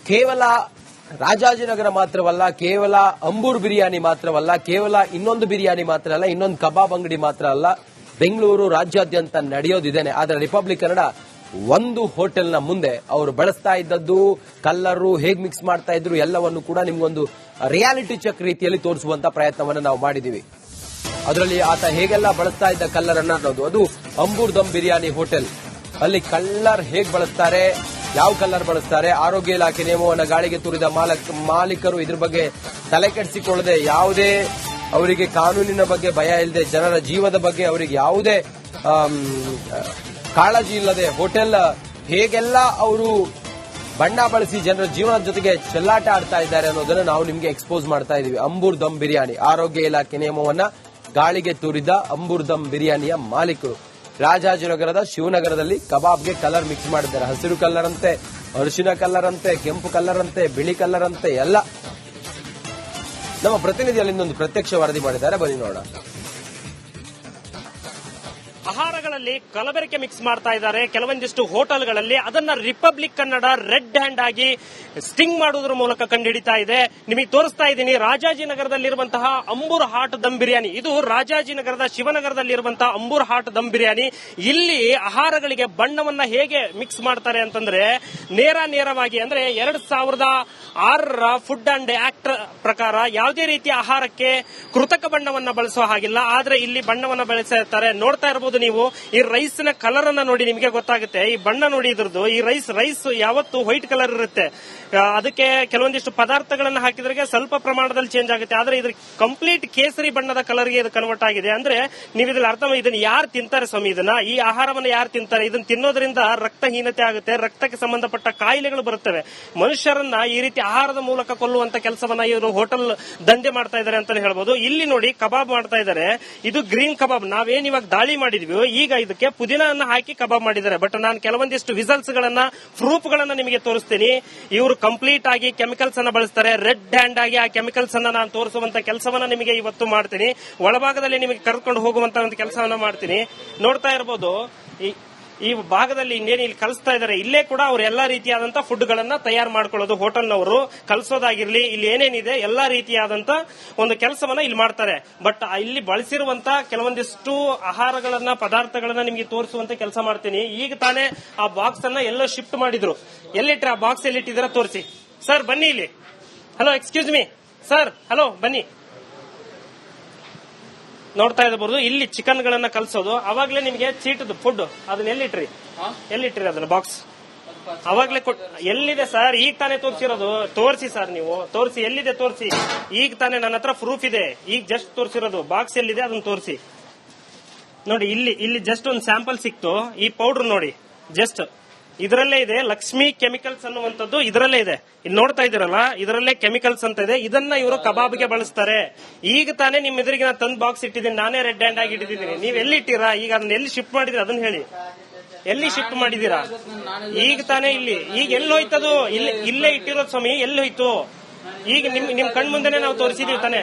ಕೇವಲ ರಾಜಾಜಿನಗರ ಮಾತ್ರವಲ್ಲ, ಕೇವಲ ಅಂಬೂರ್ ಬಿರಿಯಾನಿ ಮಾತ್ರವಲ್ಲ, ಕೇವಲ ಇನ್ನೊಂದು ಬಿರಿಯಾನಿ ಮಾತ್ರ ಅಲ್ಲ, ಇನ್ನೊಂದು ಕಬಾಬ್ ಅಂಗಡಿ ಮಾತ್ರ ಅಲ್ಲ, ಬೆಂಗಳೂರು ರಾಜ್ಯಾದ್ಯಂತ ನಡೆಯೋದಿದ್ದೇನೆ. ಆದರೆ ರಿಪಬ್ಲಿಕ್ ಕನ್ನಡ ಒಂದು ಹೋಟೆಲ್ನ ಮುಂದೆ ಅವರು ಬಳಸ್ತಾ ಇದ್ದದ್ದು ಕಲ್ಲರು ಹೇಗೆ ಮಿಕ್ಸ್ ಮಾಡ್ತಾ ಇದ್ರು ಎಲ್ಲವನ್ನು ಕೂಡ ನಿಮ್ಗೊಂದು ರಿಯಾಲಿಟಿ ಚೆಕ್ ರೀತಿಯಲ್ಲಿ ತೋರಿಸುವಂತ ಪ್ರಯತ್ನವನ್ನು ನಾವು ಮಾಡಿದೀವಿ. ಅದರಲ್ಲಿ ಆತ ಹೇಗೆಲ್ಲ ಬಳಸ್ತಾ ಇದ್ದ ಕಲ್ಲರ್ ಅನ್ನೋದು, ಅದು ಅಂಬೂರ್ ದಮ್ ಬಿರಿಯಾನಿ ಹೋಟೆಲ್. ಅಲ್ಲಿ ಕಲ್ಲರ್ ಹೇಗೆ ಬಳಸ್ತಾರೆ, ಯಾವ ಕಲ್ಲರ್ ಬಳಸ್ತಾರೆ, ಆರೋಗ್ಯ ಇಲಾಖೆ ನಿಯಮವನ್ನು ಗಾಳಿಗೆ ತೂರಿದ ಮಾಲೀಕರು ಇದ್ರ ಬಗ್ಗೆ ತಲೆ ಕೆಡಿಸಿಕೊಳ್ಳದೆ, ಯಾವುದೇ ಅವರಿಗೆ ಕಾನೂನಿನ ಬಗ್ಗೆ ಭಯ ಇಲ್ಲದೆ, ಜನರ ಜೀವದ ಬಗ್ಗೆ ಅವರಿಗೆ ಯಾವುದೇ ಕಾಳಜಿ ಇಲ್ಲದೆ ಹೋಟೆಲ್ ಹೇಗೆಲ್ಲ ಅವರು ಬಣ್ಣ ಬಳಸಿ ಜನರ ಜೀವನದ ಜೊತೆಗೆ ಚೆಲ್ಲಾಟ ಆಡ್ತಾ ಇದ್ದಾರೆ ಅನ್ನೋದನ್ನು ನಾವು ನಿಮಗೆ ಎಕ್ಸ್ಪೋಸ್ ಮಾಡ್ತಾ ಇದೀವಿ. ಅಂಬೂರ್ ದಮ್ ಬಿರಿಯಾನಿ, ಆರೋಗ್ಯ ಇಲಾಖೆ ನಿಯಮವನ್ನ ಗಾಳಿಗೆ ತೂರಿದ ಅಂಬೂರ್ ದಮ್ ಬಿರಿಯಾನಿಯ ಮಾಲೀಕರು ರಾಜಾಜಿನಗರದ ಶಿವನಗರದಲ್ಲಿ ಕಬಾಬ್ಗೆ ಕಲರ್ ಮಿಕ್ಸ್ ಮಾಡಿದ್ದಾರೆ. ಹಸಿರು ಕಲ್ಲರ್ ಅಂತೆ, ಅರಿಶಿನ ಕಲ್ಲರ್ ಅಂತೆ, ಕೆಂಪು ಕಲ್ಲರ್ ಅಂತೆ, ಬಿಳಿ ಕಲ್ಲರ್ ಅಂತೆ ಎಲ್ಲ. ನಮ್ಮ ಪ್ರತಿನಿಧಿ ಅಲ್ಲಿಂದೊಂದು ಪ್ರತ್ಯಕ್ಷ ವರದಿ ಮಾಡಿದ್ದಾರೆ, ಬನ್ನಿ ನೋಡೋಣ. ಆಹಾರಗಳಲ್ಲಿ ಕಲಬೆರಕೆ ಮಿಕ್ಸ್ ಮಾಡ್ತಾ ಇದ್ದಾರೆ ಕೆಲವೊಂದಿಷ್ಟು ಹೋಟೆಲ್ಗಳಲ್ಲಿ. ಅದನ್ನ ರಿಪಬ್ಲಿಕ್ ಕನ್ನಡ ರೆಡ್ ಹ್ಯಾಂಡ್ ಆಗಿ ಸ್ಟಿಂಗ್ ಮಾಡುವುದರ ಮೂಲಕ ಕಂಡುಹಿಡಿತಾ ಇದೆ. ನಿಮಗೆ ತೋರಿಸ್ತಾ ಇದ್ದೀನಿ ರಾಜಾಜಿನಗರದಲ್ಲಿರುವಂತಹ ಅಂಬೂರ್ ಹಾಟ್ ದಮ್ ಬಿರಿಯಾನಿ. ಇದು ರಾಜಾಜಿನಗರದ ಶಿವನಗರದಲ್ಲಿರುವಂತಹ ಅಂಬೂರ್ ಹಾಟ್ ದಮ್ ಬಿರಿಯಾನಿ. ಇಲ್ಲಿ ಆಹಾರಗಳಿಗೆ ಬಣ್ಣವನ್ನ ಹೇಗೆ ಮಿಕ್ಸ್ ಮಾಡ್ತಾರೆ ಅಂತಂದ್ರೆ, ನೇರವಾಗಿ ಅಂದ್ರೆ 2006ರ ಫುಡ್ ಅಂಡ್ ಆಕ್ಟ್ ಪ್ರಕಾರ ಯಾವುದೇ ರೀತಿಯ ಆಹಾರಕ್ಕೆ ಕೃತಕ ಬಣ್ಣವನ್ನ ಬಳಸುವ ಹಾಗಿಲ್ಲ. ಆದ್ರೆ ಇಲ್ಲಿ ಬಣ್ಣವನ್ನ ಬಳಸ್ತಾ ಇರ್ತಾರೆ. ನೋಡ್ತಾ ಇರಬಹುದು ನೀವು, ಈ ರೈಸ್ ನ ಕಲರ್ ಅನ್ನ ನೋಡಿ ನಿಮಗೆ ಗೊತ್ತಾಗುತ್ತೆ. ಈ ಬಣ್ಣ ನೋಡಿ ಇದ್ರದ್ದು. ಈ ರೈಸ್ ಯಾವತ್ತು ವೈಟ್ ಕಲರ್ ಇರುತ್ತೆ. ಅದಕ್ಕೆ ಕೆಲವೊಂದಿಷ್ಟು ಪದಾರ್ಥಗಳನ್ನ ಹಾಕಿದ್ರೆ ಸ್ವಲ್ಪ ಪ್ರಮಾಣದಲ್ಲಿ ಚೇಂಜ್ ಆಗುತ್ತೆ. ಆದ್ರೆ ಇದ್ರ ಕಂಪ್ಲೀಟ್ ಕೇಸರಿ ಬಣ್ಣದ ಕಲರ್ಗೆ ಇದು ಕನ್ವರ್ಟ್ ಆಗಿದೆ. ಅಂದ್ರೆ ನೀವು ಇದ್ರಲ್ಲಿ ಅರ್ಥ, ಇದನ್ನ ಯಾರು ತಿಂತಾರೆ ಸ್ವಾಮಿ, ಈ ಆಹಾರವನ್ನು ಯಾರು ತಿಂತಾರೆ? ಇದನ್ನ ತಿನ್ನೋದ್ರಿಂದ ರಕ್ತಹೀನತೆ ಆಗುತ್ತೆ, ರಕ್ತಕ್ಕೆ ಸಂಬಂಧಪಟ್ಟ ಕಾಯಿಲೆಗಳು ಬರುತ್ತವೆ. ಮನುಷ್ಯರನ್ನ ಈ ರೀತಿ ಆಹಾರದ ಮೂಲಕ ಕೊಲ್ಲುವಂತ ಕೆಲಸವನ್ನ ಇವರು ಹೋಟೆಲ್ ದಂಧೆ ಮಾಡ್ತಾ ಇದ್ದಾರೆ ಅಂತ ಹೇಳ್ಬೋದು. ಇಲ್ಲಿ ನೋಡಿ ಕಬಾಬ್ ಮಾಡ್ತಾ ಇದ್ದಾರೆ. ಇದು ಗ್ರೀನ್ ಕಬಾಬ್. ನಾವೇನ್ ಇವಾಗ ದಾಳಿ ಮಾಡಿದ್ವಿ, ಈಗ ಇದಕ್ಕೆ ಪುದೀನ ಹಾಕಿ ಕಬಾಬ್ ಮಾಡಿದ್ದಾರೆ. ಬಟ್ ನಾನು ಕೆಲವೊಂದಿಷ್ಟು ವಿಸಲ್ಸ್ ಗಳನ್ನ, ಪ್ರೂಫ್ ಗಳನ್ನ ನಿಮಗೆ ತೋರಿಸ್ತೀನಿ. ಇವರು ಕಂಪ್ಲೀಟ್ ಆಗಿ ಕೆಮಿಕಲ್ಸ್ ಅನ್ನ ಬಳಸ್ತಾರೆ. ರೆಡ್ ಹ್ಯಾಂಡ್ ಆಗಿ ಆ ಕೆಮಿಕಲ್ಸ್ ಅನ್ನ ನಾನು ತೋರಿಸುವಂತ ಕೆಲಸವನ್ನ ನಿಮಗೆ ಇವತ್ತು ಮಾಡ್ತೀನಿ. ಒಳಭಾಗದಲ್ಲಿ ನಿಮಗೆ ಕರ್ಕೊಂಡು ಹೋಗುವಂತ ಒಂದು ಕೆಲಸವನ್ನ ಮಾಡ್ತೀನಿ. ನೋಡ್ತಾ ಇರಬಹುದು ಈ ಭಾಗದಲ್ಲಿ ಇನ್ನೇನು ಇಲ್ಲಿ ಕಲಿಸ್ತಾ ಇದ್ದಾರೆ. ಇಲ್ಲೇ ಕೂಡ ಅವರು ಎಲ್ಲಾ ರೀತಿಯಾದಂತಹ ಫುಡ್ ಗಳನ್ನ ತಯಾರು ಮಾಡ್ಕೊಳ್ಳೋದು. ಹೋಟೆಲ್ನವರು ಕಲಿಸೋದಾಗಿರ್ಲಿ, ಇಲ್ಲಿ ಏನೇನಿದೆ ಎಲ್ಲಾ ರೀತಿಯಾದಂತ ಒಂದು ಕೆಲಸವನ್ನ ಇಲ್ಲಿ ಮಾಡ್ತಾರೆ. ಬಟ್ ಇಲ್ಲಿ ಬಳಸಿರುವಂತ ಕೆಲವೊಂದಿಷ್ಟು ಆಹಾರಗಳನ್ನ, ಪದಾರ್ಥಗಳನ್ನ ನಿಮಗೆ ತೋರಿಸುವಂತ ಕೆಲಸ ಮಾಡ್ತೀನಿ. ಈಗ ತಾನೇ ಆ ಬಾಕ್ಸ್ ಅನ್ನ ಎಲ್ಲೋ ಶಿಫ್ಟ್ ಮಾಡಿದ್ರು. ಎಲ್ಲಿಟ್ರೆ ಆ ಬಾಕ್ಸ್ ಎಲ್ಲಿಟ್ಟಿದ್ದೀರಾ ತೋರಿಸಿ. ಸರ್ ಬನ್ನಿ ಇಲ್ಲಿ. Hello, excuse me sir, hello ಬನ್ನಿ. ನೋಡ್ತಾ ಇರಬಹುದು ಇಲ್ಲಿ ಚಿಕನ್ ಗಳನ್ನ ಕಲ್ಸೋದು. ಅವಾಗ್ಲೇ ನಿಮಗೆ ಚೀಟದ ಫುಡ್ ಅದನ್ನ ಎಲ್ಲಿಟ್ರಿ ಅದನ್ನ ಬಾಕ್ಸ್ ಅವಾಗ್ಲೇ ಎಲ್ಲಿದೆ ಸರ್? ಈಗ ತಾನೇ ತೋರಿಸಿರೋದು. ತೋರಿಸಿ ಸರ್, ನೀವು ತೋರಿಸಿ, ಎಲ್ಲಿದೆ ತೋರಿಸಿ. ಈಗ ತಾನೇ ನನ್ನ ಹತ್ರ ಪ್ರೂಫ್ ಇದೆ. ಈಗ ಜಸ್ಟ್ ತೋರಿಸಿರೋದು. ಬಾಕ್ಸ್ ಎಲ್ಲಿದೆ ಅದನ್ನ ತೋರಿಸಿ. ನೋಡಿ ಇಲ್ಲಿ ಜಸ್ಟ್ ಒಂದು ಸ್ಯಾಂಪಲ್ ಸಿಕ್ತು. ಈ ಪೌಡರ್ ನೋಡಿ, ಜಸ್ಟ್ ಇದರಲ್ಲೇ ಇದೆ. ಲಕ್ಷ್ಮಿ ಕೆಮಿಕಲ್ಸ್ ಅನ್ನುವಂಥದ್ದು ಇದರಲ್ಲೇ ಇದೆ. ಇಲ್ಲಿ ನೋಡ್ತಾ ಇದ್ದೀರಲ್ಲ, ಇದರಲ್ಲೇ ಕೆಮಿಕಲ್ಸ್ ಅಂತ ಇದೆ. ಇದನ್ನ ಇವರು ಕಬಾಬ್ಗೆ ಬಳಸ್ತಾರೆ. ಈಗ ತಾನೇ ನಿಮ್ ಎದುರಿಗೆ ನಾನು ತಂದ್ ಬಾಕ್ಸ್ ಇಟ್ಟಿದ್ದೀನಿ. ನಾನೇ ರೆಡ್ ಹ್ಯಾಂಡ್ ಆಗಿ ಇಟ್ಟಿದ್ದೀನಿ. ನೀವ್ ಎಲ್ಲಿ ಇಟ್ಟಿರಾ? ಈಗ ಅದನ್ನ ಎಲ್ಲಿ ಶಿಫ್ಟ್ ಮಾಡಿದ್ರಿ ಅದನ್ನ ಹೇಳಿ. ಎಲ್ಲಿ ಶಿಫ್ಟ್ ಮಾಡಿದೀರಾ? ಈಗ ತಾನೇ ಈಗ ಎಲ್ಲಿ ಹೋಯ್ತದು? ಇಲ್ಲೇ ಇಟ್ಟಿರೋದು ಸ್ವಾಮಿ. ಎಲ್ಲಿ ಹೋಯ್ತು? ಈಗ ನಿಮ್ ಕಣ್ ಮುಂದೆನೆ ನಾವು ತೋರಿಸಿದೀವಿ ತಾನೆ.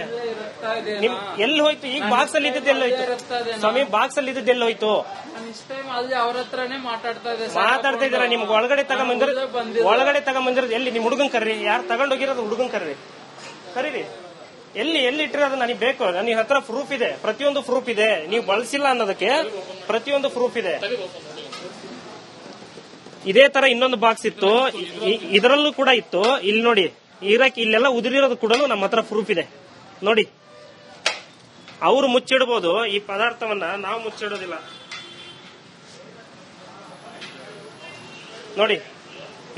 ನಿಮ್ ಎಲ್ಲಿ ಹೋಯ್ತು? ಈಗ ಬಾಕ್ಸ್ ಅಲ್ಲಿ ಇದ್ದದ್ದು ಎಲ್ಲಿ ಹೋಯ್ತು ಸ್ವಾಮಿ? ಬಾಕ್ಸ್ ಅಲ್ಲಿ ಇದ್ದದ್ದು ಎಲ್ಲಿ ಹೋಯ್ತು? ಅವ್ರ ಹತ್ರನೇ ಮಾತಾಡ್ತಾ ಇದ್ದೀರಾ? ನಿಮ್ಗೆ ಒಳಗಡೆ ತಗೊಂಬಂದಿರೋದು ಎಲ್ಲಿ? ನಿಮ್ ಹುಡುಗನ್ ಕರ್ರಿ. ಯಾರು ತಗೊಂಡೋಗಿರೋದು ಹುಡುಗನ್ ಕರೀರಿ. ಎಲ್ಲಿ ಇಟ್ಟಿರೋದು ನನಗೆ ಬೇಕು. ನನ್ನ ಹತ್ರ ಪ್ರೂಫ್ ಇದೆ. ಪ್ರತಿಯೊಂದು ಪ್ರೂಫ್ ಇದೆ. ನೀವು ಬಳಸಿಲ್ಲ ಅನ್ನೋದಕ್ಕೆ ಪ್ರತಿಯೊಂದು ಪ್ರೂಫ್ ಇದೆ. ಇದೇ ತರ ಇನ್ನೊಂದು ಬಾಕ್ಸ್ ಇತ್ತು, ಇದರಲ್ಲೂ ಕೂಡ ಇತ್ತು. ಇಲ್ಲಿ ನೋಡಿ, ಇಲ್ಲೆಲ್ಲ ಉದುರಿರೋದು ಕೂಡ ನಮ್ಮ ಹತ್ರ ಪ್ರೂಫ್ ಇದೆ. ನೋಡಿ, ಅವರು ಮುಚ್ಚಿಡಬಹುದು ಈ ಪದಾರ್ಥವನ್ನ, ನಾವು ಮುಚ್ಚಿಡೋದಿಲ್ಲ. ನೋಡಿ,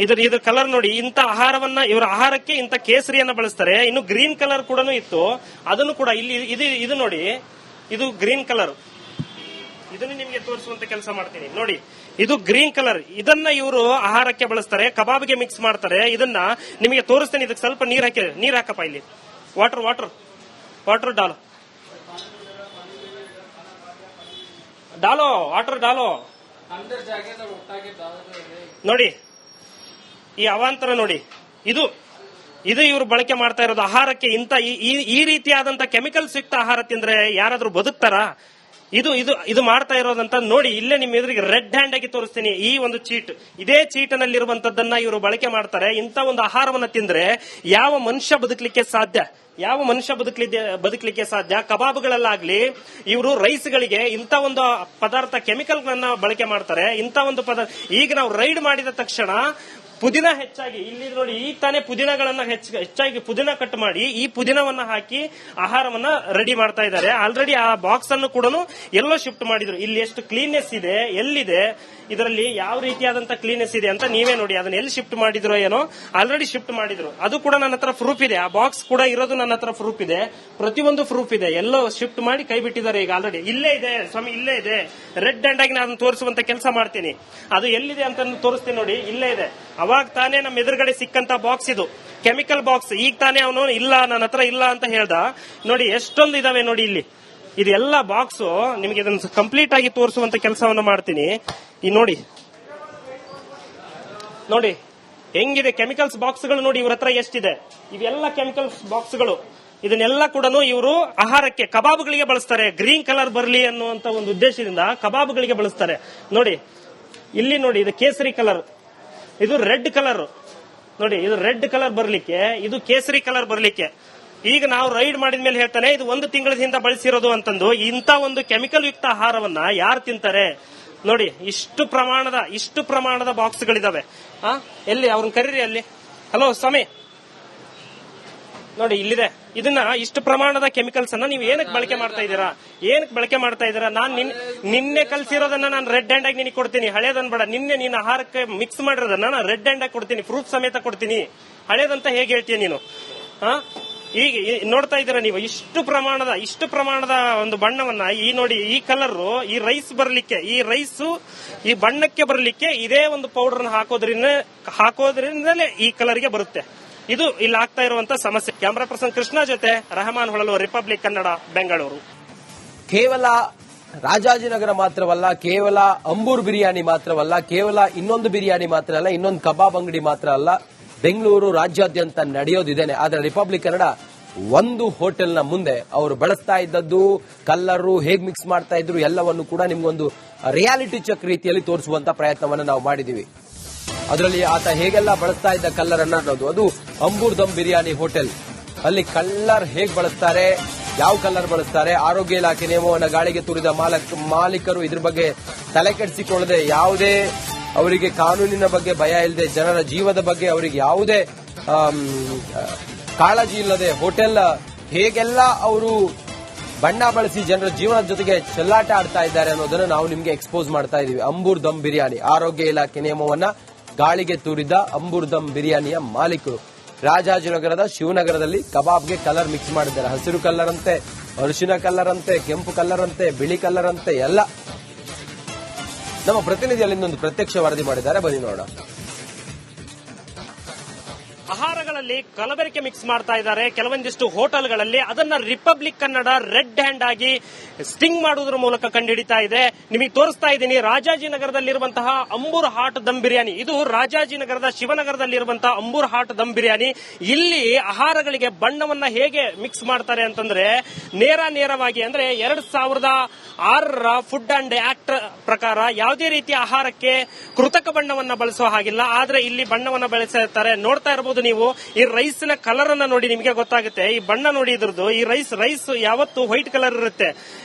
ಇದ್ರ ಕಲರ್ ನೋಡಿ. ಇಂಥ ಆಹಾರವನ್ನ, ಇವರ ಆಹಾರಕ್ಕೆ ಇಂಥ ಕೇಸರಿಯನ್ನ ಬಳಸ್ತಾರೆ. ಇನ್ನು ಗ್ರೀನ್ ಕಲರ್ ಕೂಡ ಇತ್ತು. ಅದನ್ನು ಕೂಡ ಇಲ್ಲಿ ಇದು ನೋಡಿ, ಇದು ಗ್ರೀನ್ ಕಲರ್. ಇದನ್ನು ನಿಮಗೆ ತೋರಿಸುವಂತ ಕೆಲಸ ಮಾಡ್ತೀನಿ. ನೋಡಿ, ಇದು ಗ್ರೀನ್ ಕಲರ್. ಇದನ್ನ ಇವರು ಆಹಾರಕ್ಕೆ ಬಳಸ್ತಾರೆ, ಕಬಾಬ್ಗೆ ಮಿಕ್ಸ್ ಮಾಡ್ತಾರೆ. ಇದನ್ನ ನಿಮಗೆ ತೋರಿಸ್ತೇನೆ. ಇದಕ್ಕೆ ಸ್ವಲ್ಪ ನೀರ್ ಹಾಕಪ್ಪ. ಇಲ್ಲಿ ವಾಟರ್ ಡಾಲೋ ವಾಟರ್ ಡಾಲೋ. ನೋಡಿ, ಈ ಅವಾಂತರ ನೋಡಿ. ಇದು ಇವರು ಬಳಕೆ ಮಾಡ್ತಾ ಇರೋದು ಆಹಾರಕ್ಕೆ. ಇಂಥ ಈ ರೀತಿಯಾದಂತ ಕೆಮಿಕಲ್ಸ್ ಯುಕ್ತ ಆಹಾರ ತಿಂದ್ರೆ ಯಾರಾದ್ರೂ ಬದುಕ್ತಾರಾ? ಇದು ಇದು ಇದು ಮಾಡ್ತಾ ಇರೋದಂತ ನೋಡಿ. ಇಲ್ಲೇ ನಿಮ್ಮ ಎದುರಿಗೆ ರೆಡ್ ಹ್ಯಾಂಡ್ ಆಗಿ ತೋರಿಸ್ತೀನಿ. ಈ ಒಂದು ಚೀಟ್, ಇದೇ ಚೀಟಿನಲ್ಲಿರುವಂತದ್ದನ್ನ ಇವರು ಬಳಕೆ ಮಾಡ್ತಾರೆ. ಇಂಥ ಒಂದು ಆಹಾರವನ್ನ ತಿಂದ್ರೆ ಯಾವ ಮನುಷ್ಯ ಬದುಕಲಿಕ್ಕೆ ಸಾಧ್ಯ? ಯಾವ ಮನುಷ್ಯ ಬದುಕಲಿಕ್ಕೆ ಸಾಧ್ಯ? ಕಬಾಬ್ಗಳಲ್ಲಾಗ್ಲಿ ಇವರು ರೈಸ್ಗಳಿಗೆ ಇಂಥ ಒಂದು ಪದಾರ್ಥ ಕೆಮಿಕಲ್ ಗಳನ್ನ ಬಳಕೆ ಮಾಡ್ತಾರೆ. ಇಂಥ ಒಂದು ಪದಾರ್ಥ ಈಗ ನಾವು ರೈಡ್ ಮಾಡಿದ ತಕ್ಷಣ ಪುದೀನ ಹೆಚ್ಚಾಗಿ ಇಲ್ಲಿ ನೋಡಿ, ಈ ತಾನೇ ಪುದೀನಗಳನ್ನ ಹೆಚ್ಚಾಗಿ ಪುದೀನ ಕಟ್ ಮಾಡಿ ಈ ಪುದೀನವನ್ನ ಹಾಕಿ ಆಹಾರವನ್ನ ರೆಡಿ ಮಾಡ್ತಾ ಇದ್ದಾರೆ. ಆಲ್ರೆಡಿ ಆ ಬಾಕ್ಸ್ ಅನ್ನು ಕೂಡ ಎಲ್ಲೋ ಶಿಫ್ಟ್ ಮಾಡಿದ್ರು. ಇಲ್ಲಿ ಎಷ್ಟು ಕ್ಲೀನ್ನೆಸ್ ಇದೆ, ಎಲ್ಲಿದೆ ಇದರಲ್ಲಿ ಯಾವ ರೀತಿಯಾದಂತ ಕ್ಲೀನ್ನೆಸ್ ಇದೆ ಅಂತ ನೀವೇ ನೋಡಿ. ಅದನ್ನ ಎಲ್ಲಿ ಶಿಫ್ಟ್ ಮಾಡಿದ್ರು ಏನೋ, ಆಲ್ರೆಡಿ ಶಿಫ್ಟ್ ಮಾಡಿದ್ರು. ಅದು ಕೂಡ ನನ್ನ ಹತ್ರ ಪ್ರೂಫ್ ಇದೆ. ಆ ಬಾಕ್ಸ್ ಕೂಡ ಇರೋದು ನನ್ನ ಹತ್ರ ಪ್ರೂಫ್ ಇದೆ. ಪ್ರತಿಯೊಂದು ಪ್ರೂಫ್ ಇದೆ. ಎಲ್ಲೋ ಶಿಫ್ಟ್ ಮಾಡಿ ಕೈ ಬಿಟ್ಟಿದ್ದಾರೆ. ಈಗ ಆಲ್ರೆಡಿ ಇಲ್ಲೇ ಇದೆ ಸ್ವಾಮಿ, ಇಲ್ಲೇ ಇದೆ. ರೆಡ್ ಹ್ಯಾಂಡ್ ಆಗಿ ನಾನು ತೋರಿಸುವಂತ ಕೆಲಸ ಮಾಡ್ತೀನಿ. ಅದು ಎಲ್ಲಿದೆ ಅಂತ ತೋರಿಸ್ತೀನಿ ನೋಡಿ. ಇಲ್ಲೇ ಇದೆ. ಅವಾಗ ತಾನೇ ನಮ್ಮ ಎದುರುಗಡೆ ಸಿಕ್ಕಂತ ಬಾಕ್ಸ್ ಇದು, ಕೆಮಿಕಲ್ ಬಾಕ್ಸ್. ಈಗ ತಾನೇ ಅವನು ಇಲ್ಲ, ನನ್ನ ಹತ್ರ ಇಲ್ಲ ಅಂತ ಹೇಳ್ದ. ನೋಡಿ ಎಷ್ಟೊಂದು ಇದಾವೆ ನೋಡಿ ಇಲ್ಲಿ. ಇದೆಲ್ಲ ಬಾಕ್ಸ್ ನಿಮಗೆ ಇದನ್ನು ಕಂಪ್ಲೀಟ್ ಆಗಿ ತೋರಿಸುವಂತ ಕೆಲಸವನ್ನು ಮಾಡ್ತೀನಿ. ಈ ನೋಡಿ ನೋಡಿ ಹೆಂಗಿದೆ ಕೆಮಿಕಲ್ಸ್ ಬಾಕ್ಸ್ಗಳು ನೋಡಿ ಇವ್ರ ಹತ್ರ ಎಷ್ಟಿದೆ. ಇವೆಲ್ಲ ಕೆಮಿಕಲ್ಸ್ ಬಾಕ್ಸ್ಗಳು. ಇದನ್ನೆಲ್ಲ ಕೂಡ ಇವರು ಆಹಾರಕ್ಕೆ, ಕಬಾಬ್ಗಳಿಗೆ ಬಳಸ್ತಾರೆ. ಗ್ರೀನ್ ಕಲರ್ ಬರಲಿ ಅನ್ನುವಂತ ಒಂದು ಉದ್ದೇಶದಿಂದ ಕಬಾಬ್ಗಳಿಗೆ ಬಳಸ್ತಾರೆ. ನೋಡಿ ಇಲ್ಲಿ ನೋಡಿ, ಇದು ಕೇಸರಿ ಕಲರ್, ಇದು ರೆಡ್ ಕಲರ್. ನೋಡಿ ಇದು ರೆಡ್ ಕಲರ್ ಬರ್ಲಿಕ್ಕೆ, ಇದು ಕೇಸರಿ ಕಲರ್ ಬರ್ಲಿಕ್ಕೆ. ಈಗ ನಾವು ರೈಡ್ ಮಾಡಿದ ಮೇಲೆ ಹೇಳ್ತಾನೆ ಇದು 1 ತಿಂಗಳ ಹಿಂದೆ ಬಳಸಿರೋದು ಅಂತಂದು. ಇಂಥ ಒಂದು ಕೆಮಿಕಲ್ ಯುಕ್ತ ಆಹಾರವನ್ನ ಯಾರು ತಿಂತಾರೆ ನೋಡಿ. ಇಷ್ಟು ಪ್ರಮಾಣದ ಬಾಕ್ಸ್ಗಳಿದಾವೆ. ಎಲ್ಲಿ ಅವ್ರನ್ನ ಕರೀರಿ ಅಲ್ಲಿ. ಹಲೋ ಸ್ವಾಮಿ, ನೋಡಿ ಇಲ್ಲಿದೆ. ಇದನ್ನ ಇಷ್ಟು ಪ್ರಮಾಣದ ಕೆಮಿಕಲ್ಸ್ ಅನ್ನ ನೀವು ಏನಕ್ಕೆ ಬಳಕೆ ಮಾಡ್ತಾ ಇದ್ದೀರಾ? ನಾನು ನಿನ್ನೆ ಕಲ್ಸಿರೋದನ್ನ ನಾನು ರೆಡ್ ಹ್ಯಾಂಡ್ ಆಗಿ ನಿನಗೆ ಕೊಡ್ತೀನಿ. ಹಳೇದನ್ ಬೇಡ. ನಿನ್ನೆ ನೀನು ಆಹಾರಕ್ಕೆ ಮಿಕ್ಸ್ ಮಾಡಿರೋದನ್ನ ನಾನು ರೆಡ್ ಹ್ಯಾಂಡ್ ಆಗಿ ಕೊಡ್ತೀನಿ, ಪ್ರೂಫ್ ಸಮೇತ ಕೊಡ್ತೀನಿ. ಹಳೇದಂತ ಹೇಗೆ ಹೇಳ್ತೀಯ ನೀನು? ಈಗ ನೋಡ್ತಾ ಇದ್ದೀರಾ ನೀವು, ಇಷ್ಟು ಪ್ರಮಾಣದ ಒಂದು ಬಣ್ಣವನ್ನ ಈ ನೋಡಿ, ಈ ಕಲರ್ ಈ ರೈಸ್ ಬರ್ಲಿಕ್ಕೆ, ಈ ಬಣ್ಣಕ್ಕೆ ಬರ್ಲಿಕ್ಕೆ ಇದೇ ಒಂದು ಪೌಡರ್ ಹಾಕೋದ್ರಿಂದಲೇ ಈ ಕಲರ್ಗೆ ಬರುತ್ತೆ. ಇದು ಇಲ್ಲಿ ಆಗ್ತಾ ಇರುವಂತ ಸಮಸ್ಯೆ. ಕ್ಯಾಮರಾ ಪರ್ಸನ್ ಕೃಷ್ಣ ಜೊತೆ ರೆಹಮಾನ್ ಹೊಳಲು, ರಿಪಬ್ಲಿಕ್ ಕನ್ನಡ, ಬೆಂಗಳೂರು. ಕೇವಲ ರಾಜಾಜಿನಗರ ಮಾತ್ರವಲ್ಲ, ಕೇವಲ ಅಂಬೂರ್ ಬಿರಿಯಾನಿ ಮಾತ್ರವಲ್ಲ, ಕೇವಲ ಇನ್ನೊಂದು ಬಿರಿಯಾನಿ ಮಾತ್ರ ಅಲ್ಲ, ಇನ್ನೊಂದು ಕಬಾಬ್ ಅಂಗಡಿ ಮಾತ್ರ ಅಲ್ಲ, ಬೆಂಗಳೂರು ರಾಜ್ಯಾದ್ಯಂತ ನಡೆಯೋದಿದ್ದೇನೆ. ಆದ್ರೆ ರಿಪಬ್ಲಿಕ್ ಕನ್ನಡ ಒಂದು ಹೋಟೆಲ್ನ ಮುಂದೆ ಅವರು ಬಳಸ್ತಾ ಇದ್ದದ್ದು, ಕಲ್ಲರು ಹೇಗ್ ಮಿಕ್ಸ್ ಮಾಡ್ತಾ ಇದ್ರು ಎಲ್ಲವನ್ನು ಕೂಡ ನಿಮ್ಗೊಂದು ರಿಯಾಲಿಟಿ ಚೆಕ್ ರೀತಿಯಲ್ಲಿ ತೋರಿಸುವಂತ ಪ್ರಯತ್ನವನ್ನು ನಾವು ಮಾಡಿದೀವಿ. ಅದರಲ್ಲಿ ಆತ ಹೇಗೆಲ್ಲ ಬಳಸ್ತಾ ಇದ್ದ ಕಲ್ಲರ್ ಅನ್ನೋದು, ಅದು ಅಂಬೂರ್ ದಮ್ ಬಿರಿಯಾನಿ ಹೋಟೆಲ್. ಅಲ್ಲಿ ಕಲ್ಲರ್ ಹೇಗ್ ಬಳಸ್ತಾರೆ, ಯಾವ ಕಲ್ಲರ್ ಬಳಸ್ತಾರೆ, ಆರೋಗ್ಯ ಇಲಾಖೆ ನಿಯಮವನ್ನು ಗಾಳಿಗೆ ತೂರಿದ ಮಾಲೀಕರು ಇದ್ರ ಬಗ್ಗೆ ತಲೆ ಕೆಡಿಸಿಕೊಳ್ಳದೆ, ಯಾವುದೇ ಅವರಿಗೆ ಕಾನೂನಿನ ಬಗ್ಗೆ ಭಯ ಇಲ್ಲದೆ, ಜನರ ಜೀವದ ಬಗ್ಗೆ ಅವರಿಗೆ ಯಾವುದೇ ಕಾಳಜಿ ಇಲ್ಲದೆ ಹೋಟೆಲ್ ಹೇಗೆಲ್ಲ ಅವರು ಬಣ್ಣ ಬಳಸಿ ಜನರ ಜೀವನದ ಜೊತೆಗೆ ಚೆಲ್ಲಾಟ ಆಡ್ತಾ ಇದ್ದಾರೆ ಅನ್ನೋದನ್ನು ನಾವು ನಿಮಗೆ ಎಕ್ಸ್ಪೋಸ್ ಮಾಡ್ತಾ ಇದೀವಿ. ಅಂಬೂರ್ ದಮ್ ಬಿರಿಯಾನಿ, ಆರೋಗ್ಯ ಇಲಾಖೆ ನಿಯಮವನ್ನ ಗಾಳಿಗೆ ತೂರಿದ ಅಂಬೂರ್ ದಮ್ ಬಿರಿಯಾನಿಯ ಮಾಲೀಕರು ರಾಜಾಜಿನಗರದ ಶಿವನಗರದಲ್ಲಿ ಕಬಾಬ್ಗೆ ಕಲರ್ ಮಿಕ್ಸ್ ಮಾಡಿದ್ದಾರೆ. ಹಸಿರು ಕಲ್ಲರ್ ಅಂತೆ, ಅರಿಶಿನ ಕಲ್ಲರ್ ಅಂತೆ, ಕೆಂಪು ಕಲ್ಲರ್ ಅಂತೆ, ಬಿಳಿ ಕಲ್ಲರ್ ಅಂತೆ ಎಲ್ಲ. ನಮ್ಮ ಪ್ರತಿನಿಧಿ ಅಲ್ಲಿಂದೊಂದು ಪ್ರತ್ಯಕ್ಷ ವರದಿ ಮಾಡಿದ್ದಾರೆ, ಬನ್ನಿ ನೋಡೋಣ. ಆಹಾರಗಳಲ್ಲಿ ಕಲಬೆರಕೆ ಮಿಕ್ಸ್ ಮಾಡ್ತಾ ಇದ್ದಾರೆ ಕೆಲವೊಂದಿಷ್ಟು ಹೋಟೆಲ್ಗಳಲ್ಲಿ. ಅದನ್ನ ರಿಪಬ್ಲಿಕ್ ಕನ್ನಡ ರೆಡ್ ಹ್ಯಾಂಡ್ ಆಗಿ ಸ್ಟಿಂಗ್ ಮಾಡುವುದರ ಮೂಲಕ ಕಂಡುಹಿಡಿತಾ ಇದೆ. ನಿಮಗೆ ತೋರಿಸ್ತಾ ಇದ್ದೀನಿ ರಾಜಾಜಿನಗರದಲ್ಲಿರುವಂತಹ ಅಂಬೂರ್ ಹಾಟ್ ದಮ್ ಬಿರಿಯಾನಿ. ಇದು ರಾಜಾಜಿನಗರದ ಶಿವನಗರದಲ್ಲಿರುವಂತಹ ಅಂಬೂರ್ ಹಾಟ್ ದಮ್ ಬಿರಿಯಾನಿ. ಇಲ್ಲಿ ಆಹಾರಗಳಿಗೆ ಬಣ್ಣವನ್ನ ಹೇಗೆ ಮಿಕ್ಸ್ ಮಾಡ್ತಾರೆ ಅಂತಂದ್ರೆ, ನೇರವಾಗಿ ಅಂದ್ರೆ 2006ರ ಫುಡ್ ಅಂಡ್ ಆಕ್ಟ್ ಪ್ರಕಾರ ಯಾವುದೇ ರೀತಿಯ ಆಹಾರಕ್ಕೆ ಕೃತಕ ಬಣ್ಣವನ್ನ ಬಳಸುವ ಹಾಗಿಲ್ಲ. ಆದ್ರೆ ಇಲ್ಲಿ ಬಣ್ಣವನ್ನ ಬಳಸಿರ್ತಾರೆ. ನೋಡ್ತಾ ಇರಬಹುದು ನೀವು, ಈ ರೈಸ್ ನ ಕಲರ್ ಅನ್ನ ನೋಡಿ, ನಿಮಗೆ ಗೊತ್ತಾಗುತ್ತೆ. ಈ ಬಣ್ಣ ನೋಡಿ ಇದ್ರದ್ದು. ಈ ರೈಸ್ ಯಾವತ್ತು ವೈಟ್ ಕಲರ್ ಇರುತ್ತೆ.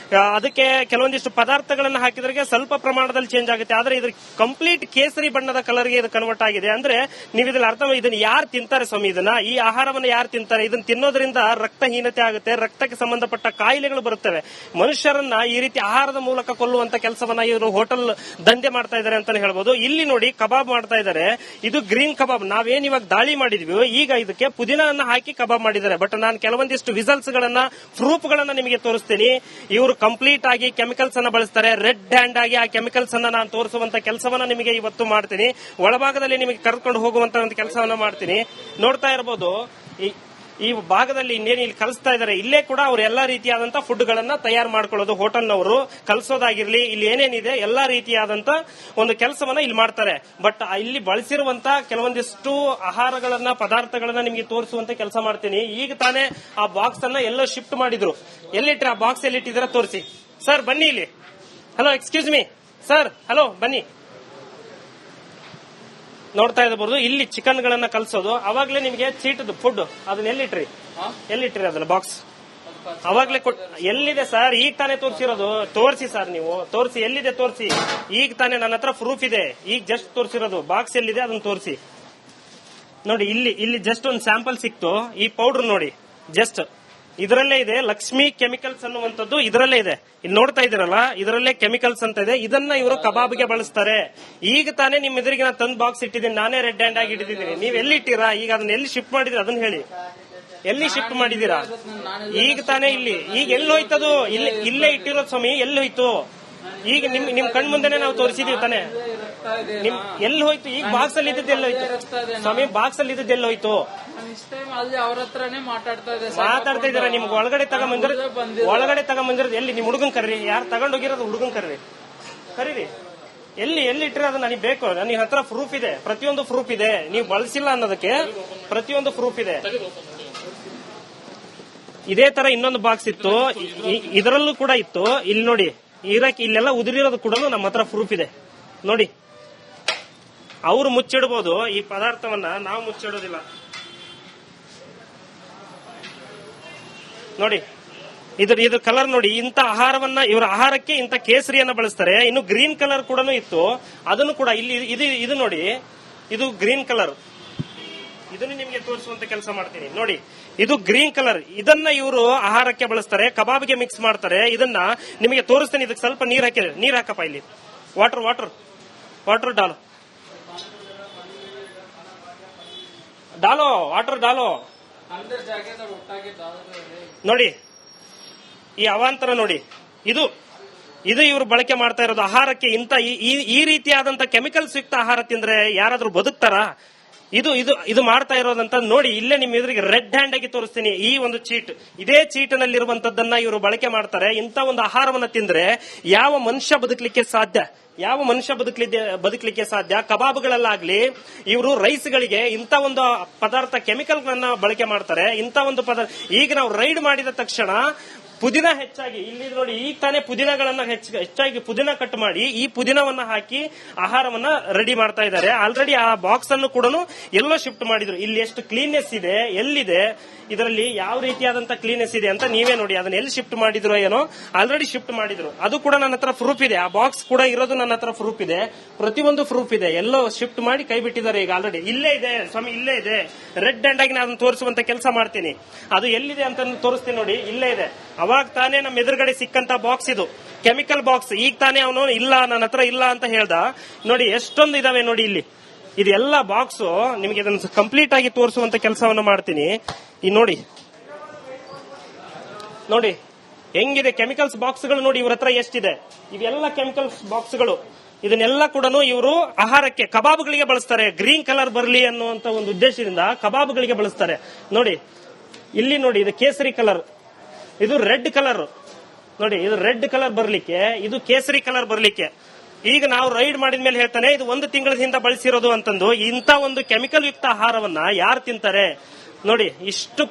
ಅದಕ್ಕೆ ಕೆಲವೊಂದಿಷ್ಟು ಪದಾರ್ಥಗಳನ್ನ ಹಾಕಿದ್ರೆ ಸ್ವಲ್ಪ ಪ್ರಮಾಣದಲ್ಲಿ ಚೇಂಜ್ ಆಗುತ್ತೆ. ಆದ್ರೆ ಇದ್ರ ಕಂಪ್ಲೀಟ್ ಕೇಸರಿ ಬಣ್ಣದ ಕಲರ್ಗೆ ಇದು ಕನ್ವರ್ಟ್ ಆಗಿದೆ. ಅಂದ್ರೆ ನೀವು ಇದ್ರಲ್ಲಿ ಅರ್ಥ, ಇದನ್ನ ಯಾರು ತಿಂತಾರೆ ಸ್ವಾಮಿ? ಈ ಆಹಾರವನ್ನು ಯಾರು ತಿಂತಾರೆ? ಇದನ್ನ ತಿನ್ನೋದ್ರಿಂದ ರಕ್ತಹೀನತೆ ಆಗುತ್ತೆ, ರಕ್ತಕ್ಕೆ ಸಂಬಂಧಪಟ್ಟ ಕಾಯಿಲೆಗಳು ಬರುತ್ತವೆ. ಮನುಷ್ಯರನ್ನ ಈ ರೀತಿ ಆಹಾರದ ಮೂಲಕ ಕೊಲ್ಲುವಂತ ಕೆಲಸವನ್ನ ಇವರು ಹೋಟೆಲ್ ದಂಧೆ ಮಾಡ್ತಾ ಇದ್ದಾರೆ ಅಂತಾನೆ ಹೇಳ್ಬೋದು. ಇಲ್ಲಿ ನೋಡಿ ಕಬಾಬ್ ಮಾಡ್ತಾ ಇದ್ದಾರೆ. ಇದು ಗ್ರೀನ್ ಕಬಾಬ್. ನಾವೇನ್ ಇವಾಗ ದಾಳಿ ಮಾಡಿದ್ವಿ, ಈಗ ಇದಕ್ಕೆ ಪುದೀನನ್ನ ಹಾಕಿ ಕಬಾಬ್ ಮಾಡಿದ್ದಾರೆ. ಬಟ್ ನಾನು ಕೆಲವೊಂದಿಷ್ಟು ವಿಸಲ್ಸ್ ಗಳನ್ನ, ಪ್ರೂಫ್ ಗಳನ್ನ ನಿಮಗೆ ತೋರಿಸ್ತೀನಿ. ಇವರು ಕಂಪ್ಲೀಟ್ ಆಗಿ ಕೆಮಿಕಲ್ಸ್ ಅನ್ನ ಬಳಸ್ತಾರೆ. ರೆಡ್ ಹ್ಯಾಂಡ್ ಆಗಿ ಆ ಕೆಮಿಕಲ್ಸ್ ಅನ್ನ ನಾನು ತೋರಿಸುವಂತ ಕೆಲಸವನ್ನ ನಿಮಗೆ ಇವತ್ತು ಮಾಡ್ತೀನಿ. ಒಳಭಾಗದಲ್ಲಿ ನಿಮಗೆ ಕರೆದುಕೊಂಡು ಹೋಗುವಂತ ಒಂದು ಕೆಲಸವನ್ನ ಮಾಡ್ತೀನಿ. ನೋಡ್ತಾ ಇರಬಹುದು ಈ ಭಾಗದಲ್ಲಿ ಇನ್ನೇನು ಇಲ್ಲಿ ಕಲಿಸ್ತಾ ಇದ್ದಾರೆ. ಇಲ್ಲೇ ಕೂಡ ಅವರು ಎಲ್ಲಾ ರೀತಿಯಾದಂತ ಫುಡ್ ಗಳನ್ನ ತಯಾರು ಮಾಡ್ಕೊಳ್ಳೋದು, ಹೋಟೆಲ್ನವರು ಕಲಿಸೋದಾಗಿರ್ಲಿ, ಇಲ್ಲಿ ಏನೇನಿದೆ ಎಲ್ಲಾ ರೀತಿಯಾದಂತ ಒಂದು ಕೆಲಸವನ್ನ ಇಲ್ಲಿ ಮಾಡ್ತಾರೆ. ಬಟ್ ಇಲ್ಲಿ ಬಳಸಿರುವಂತ ಕೆಲವೊಂದಿಷ್ಟು ಆಹಾರಗಳನ್ನ, ಪದಾರ್ಥಗಳನ್ನ ನಿಮಗೆ ತೋರಿಸುವಂತ ಕೆಲಸ ಮಾಡ್ತೀನಿ. ಈಗ ತಾನೇ ಆ ಬಾಕ್ಸ್ ಅನ್ನ ಎಲ್ಲೋ ಶಿಫ್ಟ್ ಮಾಡಿದ್ರು. ಎಲ್ಲಿಟ್ರೆ ಆ ಬಾಕ್ಸ್ ಎಲ್ಲಿಟ್ಟಿದ್ರೆ ತೋರಿಸಿ ಸರ್ ಬನ್ನಿ ಇಲ್ಲಿ. Hello, excuse me sir, hello ಬನ್ನಿ. ನೋಡ್ತಾ ಇರಬಹುದು ಇಲ್ಲಿ ಚಿಕನ್ ಗಳನ್ನ ಕಲ್ಸೋದು. ಅವಾಗ್ಲೇ ನಿಮಗೆ ಚೀಟದ ಫುಡ್ ಅದನ್ನ ಎಲ್ಲಿಟ್ರಿ ಅದನ್ನ ಬಾಕ್ಸ್ ಅವಾಗ್ಲೇ ಎಲ್ಲಿದೆ ಸರ್? ಈಗ ತಾನೇ ತೋರಿಸಿರೋದು. ತೋರಿಸಿ ಸರ್, ನೀವು ತೋರಿಸಿ, ಎಲ್ಲಿದೆ ತೋರಿಸಿ. ಈಗ ತಾನೇ ನನ್ನ ಹತ್ರ ಪ್ರೂಫ್ ಇದೆ, ಈಗ ಜಸ್ಟ್ ತೋರಿಸಿರೋದು. ಬಾಕ್ಸ್ ಎಲ್ಲಿದೆ ಅದನ್ನ ತೋರಿಸಿ. ನೋಡಿ ಇಲ್ಲಿ ಜಸ್ಟ್ ಒಂದು ಸ್ಯಾಂಪಲ್ ಸಿಕ್ತು. ಈ ಪೌಡರ್ ನೋಡಿ, ಜಸ್ಟ್ ಇದರಲ್ಲೇ ಇದೆ. ಲಕ್ಷ್ಮಿ ಕೆಮಿಕಲ್ಸ್ ಅನ್ನುವಂಥದ್ದು ಇದರಲ್ಲೇ ಇದೆ. ಇಲ್ಲಿ ನೋಡ್ತಾ ಇದ್ದೀರಲ್ಲ, ಇದರಲ್ಲೇ ಕೆಮಿಕಲ್ಸ್ ಅಂತ ಇದೆ. ಇದನ್ನ ಇವರು ಕಬಾಬ್ಗೆ ಬಳಸ್ತಾರೆ. ಈಗ ತಾನೇ ನಿಮ್ ಎದುರಿಗೆ ನಾನು ತಂದು ಬಾಕ್ಸ್ ಇಟ್ಟಿದ್ದೀನಿ. ನಾನೇ ರೆಡ್ ಹ್ಯಾಂಡ್ ಆಗಿ ಇಟ್ಟಿದ್ದೀನಿ. ನೀವ್ ಎಲ್ಲಿ ಇಟ್ಟಿರಾ? ಈಗ ಅದನ್ನ ಎಲ್ಲಿ ಶಿಫ್ಟ್ ಮಾಡಿದ್ರಿ ಅದನ್ನ ಹೇಳಿ. ಎಲ್ಲಿ ಶಿಫ್ಟ್ ಮಾಡಿದೀರಾ? ಈಗ ತಾನೇ ಇಲ್ಲಿ. ಈಗ ಎಲ್ಲಿ ಹೋಯ್ತದು? ಇಲ್ಲೇ ಇಟ್ಟಿರೋದು ಸ್ವಾಮಿ. ಎಲ್ಲಿ ಹೋಯ್ತು? ಈಗ ನಿಮ್ ಕಣ್ ಮುಂದೆನೆ ನಾವು ತೋರಿಸಿದೀವಿ ತಾನೆ. ನಿಮ್ ಎಲ್ಲಿ ಹೋಯ್ತು? ಈಗ ಬಾಕ್ಸ್ ಅಲ್ಲಿ ಇದ್ದದ್ದು ಎಲ್ಲಿ ಹೋಯ್ತು ಸ್ವಾಮಿ? ಬಾಕ್ಸ್ ಅಲ್ಲಿ ಇದ್ದದ್ದು ಎಲ್ಲಿ ಹೋಯ್ತು? ಅಲ್ಲಿ ಅವ್ರ ಹತ್ರನೇ ಮಾತಾಡ್ತಾ ಇದಾರೆ. ನಿಮ್ಗೆ ಒಳಗಡೆ ತಗೊಂಬಂದಿರೋದು ಎಲ್ಲಿ? ನಿಮ್ ಹುಡುಗನ್ ಕರ್ರಿ. ಯಾರು ತಗೊಂಡೋಗಿರೋದು ಹುಡುಗನ್ ಕರೀರಿ. ಎಲ್ಲಿ ಇಟ್ಟಿರೋದು ನನಗೆ ಬೇಕು. ನನಗೆ ಹತ್ರ ಪ್ರೂಫ್ ಇದೆ, ಪ್ರತಿಯೊಂದು ಪ್ರೂಫ್ ಇದೆ. ನೀವು ಬಳಸಿಲ್ಲ ಅನ್ನೋದಕ್ಕೆ ಪ್ರತಿಯೊಂದು ಪ್ರೂಫ್ ಇದೆ. ಇದೇ ತರ ಇನ್ನೊಂದು ಬಾಕ್ಸ್ ಇತ್ತು, ಇದರಲ್ಲೂ ಕೂಡ ಇತ್ತು. ಇಲ್ಲಿ ನೋಡಿ, ಇಲ್ಲೆಲ್ಲ ಉದುರಿರೋದು ಕೂಡ ನಮ್ಮ ಹತ್ರ ಪ್ರೂಫ್ ಇದೆ. ನೋಡಿ, ಅವರು ಮುಚ್ಚಿಡಬಹುದು ಈ ಪದಾರ್ಥವನ್ನ, ನಾವು ಮುಚ್ಚಿಡೋದಿಲ್ಲ. ನೋಡಿ, ಇದ್ರ ಕಲರ್ ನೋಡಿ. ಇಂತ ಆಹಾರವನ್ನ, ಇವರ ಆಹಾರಕ್ಕೆ ಇಂತ ಕೇಸರಿಯನ್ನ ಬಳಸ್ತಾರೆ. ಇನ್ನು ಗ್ರೀನ್ ಕಲರ್ ಕೂಡ ಇತ್ತು, ಅದನ್ನು ಕೂಡ ಇಲ್ಲಿ ಇದು ನೋಡಿ, ಇದು ಗ್ರೀನ್ ಕಲರ್. ಇದನ್ನು ನಿಮಗೆ ತೋರಿಸುವಂತ ಕೆಲಸ ಮಾಡ್ತೀನಿ. ನೋಡಿ, ಇದು ಗ್ರೀನ್ ಕಲರ್. ಇದನ್ನ ಇವರು ಆಹಾರಕ್ಕೆ ಬಳಸ್ತಾರೆ, ಕಬಾಬ್ಗೆ ಮಿಕ್ಸ್ ಮಾಡ್ತಾರೆ. ಇದನ್ನ ನಿಮಗೆ ತೋರಿಸ್ತೇನೆ. ಇದಕ್ಕೆ ಸ್ವಲ್ಪ ನೀರ್ ಹಾಕಪ್ಪ. ಇಲ್ಲಿ ವಾಟರ್ ಡಾಲೋ. ನೋಡಿ, ಈ ಅವಾಂತರ ನೋಡಿ. ಇದು ಇವರು ಬಳಕೆ ಮಾಡ್ತಾ ಇರೋದು ಆಹಾರಕ್ಕೆ. ಇಂತ ಈ ರೀತಿಯಾದಂತ ಕೆಮಿಕಲ್ಸ್ ಯುಕ್ತ ಆಹಾರ ತಿಂದ್ರೆ ಯಾರಾದ್ರೂ ಬದುಕ್ತಾರಾ? ಇದು ಮಾಡ್ತಾ ಇರೋದಂತ ನೋಡಿ. ಇಲ್ಲೇ ನಿಮ್ ಎದುರಿಗೆ ರೆಡ್ ಹ್ಯಾಂಡ್ ಆಗಿ ತೋರಿಸ್ತೀನಿ. ಈ ಒಂದು ಚೀಟ್, ಇದೇ ಚೀಟಿನಲ್ಲಿರುವಂತದ್ದನ್ನ ಇವರು ಬಳಕೆ ಮಾಡ್ತಾರೆ. ಇಂತ ಒಂದು ಆಹಾರವನ್ನ ತಿಂದ್ರೆ ಯಾವ ಮನುಷ್ಯ ಬದುಕಲಿಕ್ಕೆ ಸಾಧ್ಯ? ಕಬಾಬ್ಗಳಲ್ಲಾಗ್ಲಿ, ಇವರು ರೈಸ್ಗಳಿಗೆ ಇಂತ ಒಂದು ಪದಾರ್ಥ ಕೆಮಿಕಲ್ಗಳನ್ನ ಬಳಕೆ ಮಾಡ್ತಾರೆ. ಇಂತ ಒಂದು ಪದಾರ್ಥ ಈಗ ನಾವು ರೈಡ್ ಮಾಡಿದ ತಕ್ಷಣ ಪುದೀನ ಹೆಚ್ಚಾಗಿ ಇಲ್ಲಿ ನೋಡಿ, ಈಗ ತಾನೇ ಪುದೀನಗಳನ್ನ ಹೆಚ್ಚಾಗಿ ಪುದೀನ ಕಟ್ ಮಾಡಿ ಈ ಪುದೀನವನ್ನ ಹಾಕಿ ಆಹಾರವನ್ನ ರೆಡಿ ಮಾಡ್ತಾ ಇದ್ದಾರೆ. ಆಲ್ರೆಡಿ ಆ ಬಾಕ್ಸ್ ಅನ್ನು ಕೂಡ ಎಲ್ಲೋ ಶಿಫ್ಟ್ ಮಾಡಿದ್ರು. ಇಲ್ಲಿ ಎಷ್ಟು ಕ್ಲೀನ್ನೆಸ್ ಇದೆ, ಎಲ್ಲಿದೆ ಇದರಲ್ಲಿ ಯಾವ ರೀತಿಯಾದಂತ ಕ್ಲೀನ್ನೆಸ್ ಇದೆ ಅಂತ ನೀವೇ ನೋಡಿ. ಅದನ್ನ ಎಲ್ಲಿ ಶಿಫ್ಟ್ ಮಾಡಿದ್ರು ಏನೋ, ಆಲ್ರೆಡಿ ಶಿಫ್ಟ್ ಮಾಡಿದ್ರು. ಅದು ಕೂಡ ನನ್ನ ಹತ್ರ ಪ್ರೂಫ್ ಇದೆ. ಆ ಬಾಕ್ಸ್ ಕೂಡ ಇರೋದು ನನ್ನ ಹತ್ರ ಪ್ರೂಫ್ ಇದೆ. ಪ್ರತಿಯೊಂದು ಪ್ರೂಫ್ ಇದೆ. ಎಲ್ಲೋ ಶಿಫ್ಟ್ ಮಾಡಿ ಕೈ ಬಿಟ್ಟಿದ್ದಾರೆ. ಈಗ ಆಲ್ರೆಡಿ ಇಲ್ಲೇ ಇದೆ ಸ್ವಾಮಿ, ಇಲ್ಲೇ ಇದೆ. ರೆಡ್ ಹ್ಯಾಂಡ್ ಆಗಿ ನಾನು ಅದನ್ನ ತೋರಿಸುವಂತ ಕೆಲಸ ಮಾಡ್ತೀನಿ. ಅದು ಎಲ್ಲಿದೆ ಅಂತ ತೋರಿಸ್ತೀನಿ ನೋಡಿ. ಇಲ್ಲೇ ಇದೆ. ಅವಾಗ ತಾನೇ ನಮ್ಮ ಎದುರುಗಡೆ ಸಿಕ್ಕಂತ ಬಾಕ್ಸ್ ಇದು, ಕೆಮಿಕಲ್ ಬಾಕ್ಸ್. ಈಗ ತಾನೇ ಅವನು ಇಲ್ಲ, ನನ್ನ ಹತ್ರ ಇಲ್ಲ ಅಂತ ಹೇಳ್ದ. ನೋಡಿ ಎಷ್ಟೊಂದು ಇದಾವೆ ನೋಡಿ ಇಲ್ಲಿ. ಇದೆಲ್ಲ ಬಾಕ್ಸ್ ನಿಮಗೆ ಇದನ್ನು ಕಂಪ್ಲೀಟ್ ಆಗಿ ತೋರಿಸುವಂತ ಕೆಲಸವನ್ನು ಮಾಡ್ತೀನಿ. ಈ ನೋಡಿ ಹೆಂಗಿದೆ ಕೆಮಿಕಲ್ಸ್ ಬಾಕ್ಸ್ಗಳು ನೋಡಿ ಇವ್ರ ಹತ್ರ ಎಷ್ಟಿದೆ. ಇವೆಲ್ಲ ಕೆಮಿಕಲ್ಸ್ ಬಾಕ್ಸ್ಗಳು. ಇದನ್ನೆಲ್ಲ ಕೂಡ ಇವರು ಆಹಾರಕ್ಕೆ, ಕಬಾಬ್ಗಳಿಗೆ ಬಳಸ್ತಾರೆ. ಗ್ರೀನ್ ಕಲರ್ ಬರಲಿ ಅನ್ನುವಂತ ಒಂದು ಉದ್ದೇಶದಿಂದ ಕಬಾಬ್ಗಳಿಗೆ ಬಳಸ್ತಾರೆ. ನೋಡಿ ಇಲ್ಲಿ ನೋಡಿ, ಇದು ಕೇಸರಿ ಕಲರ್, ಇದು ರೆಡ್ ಕಲರ್. ನೋಡಿ, ಇದು ರೆಡ್ ಕಲರ್ ಬರ್ಲಿಕ್ಕೆ, ಇದು ಕೇಸರಿ ಕಲರ್ ಬರ್ಲಿಕ್ಕೆ. ಈಗ ನಾವು ರೈಡ್ ಮಾಡಿದ ಮೇಲೆ ಹೇಳ್ತಾನೆ ಇದು 1 ತಿಂಗಳ ಹಿಂದೆ ಬಳಸಿರೋದು ಅಂತಂದು. ಇಂಥ ಒಂದು ಕೆಮಿಕಲ್ ಯುಕ್ತ ಆಹಾರವನ್ನ ಯಾರು ತಿಂತಾರೆ ನೋಡಿ. ಇಷ್ಟು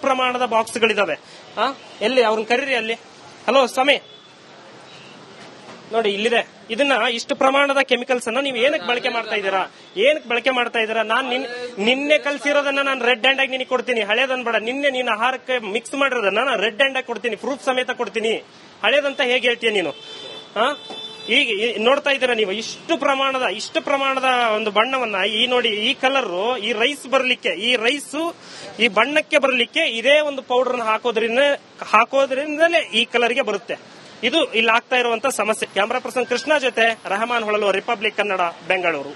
ಪ್ರಮಾಣದ ಬಾಕ್ಸ್ಗಳಿದಾವೆ. ಎಲ್ಲಿ ಅವ್ರನ್ನ ಕರೀರಿ ಅಲ್ಲಿ. ಹಲೋ ಸ್ವಾಮಿ, ನೋಡಿ ಇಲ್ಲಿದೆ. ಇದನ್ನ ಇಷ್ಟು ಪ್ರಮಾಣದ ಕೆಮಿಕಲ್ಸ್ ಅನ್ನ ನೀವು ಏನಕ್ಕೆ ಬಳಕೆ ಮಾಡ್ತಾ ಇದ್ದೀರಾ? ನಾನು ನಿನ್ನೆ ಕಲ್ಸಿರೋದನ್ನ ನಾನು ರೆಡ್ ಹ್ಯಾಂಡ್ ಆಗಿ ನಿನಗೆ ಕೊಡ್ತೀನಿ. ಹಳೇದನ್ಬೇಡ. ನಿನ್ನೆ ನೀನು ಆಹಾರಕ್ಕೆ ಮಿಕ್ಸ್ ಮಾಡಿರೋದನ್ನ ನಾನು ರೆಡ್ ಹ್ಯಾಂಡ್ ಆಗಿ ಕೊಡ್ತೀನಿ, ಪ್ರೂಫ್ ಸಮೇತ ಕೊಡ್ತೀನಿ. ಹಳೇದಂತ ಹೇಗೆ ಹೇಳ್ತೀಯ ನೀನು? ಈಗ ನೋಡ್ತಾ ಇದ್ದೀರಾ ನೀವು, ಇಷ್ಟು ಪ್ರಮಾಣದ ಒಂದು ಬಣ್ಣವನ್ನ. ಈ ನೋಡಿ, ಈ ಕಲರ್, ಈ ರೈಸ್ ಬರ್ಲಿಕ್ಕೆ, ಈ ಬಣ್ಣಕ್ಕೆ ಬರ್ಲಿಕ್ಕೆ ಇದೇ ಒಂದು ಪೌಡರ್ ಹಾಕೋದ್ರಿಂದಲೇ ಈ ಕಲರ್ಗೆ ಬರುತ್ತೆ. ಇದು ಇಲ್ಲಿ ಆಗ್ತಾ ಇರುವಂತ ಸಮಸ್ಯೆ. ಕ್ಯಾಮರಾ ಪರ್ಸನ್ ಕೃಷ್ಣ ಜೊತೆ ರೆಹಮಾನ್ ಹೊಳಲು, ರಿಪಬ್ಲಿಕ್ ಕನ್ನಡ, ಬೆಂಗಳೂರು.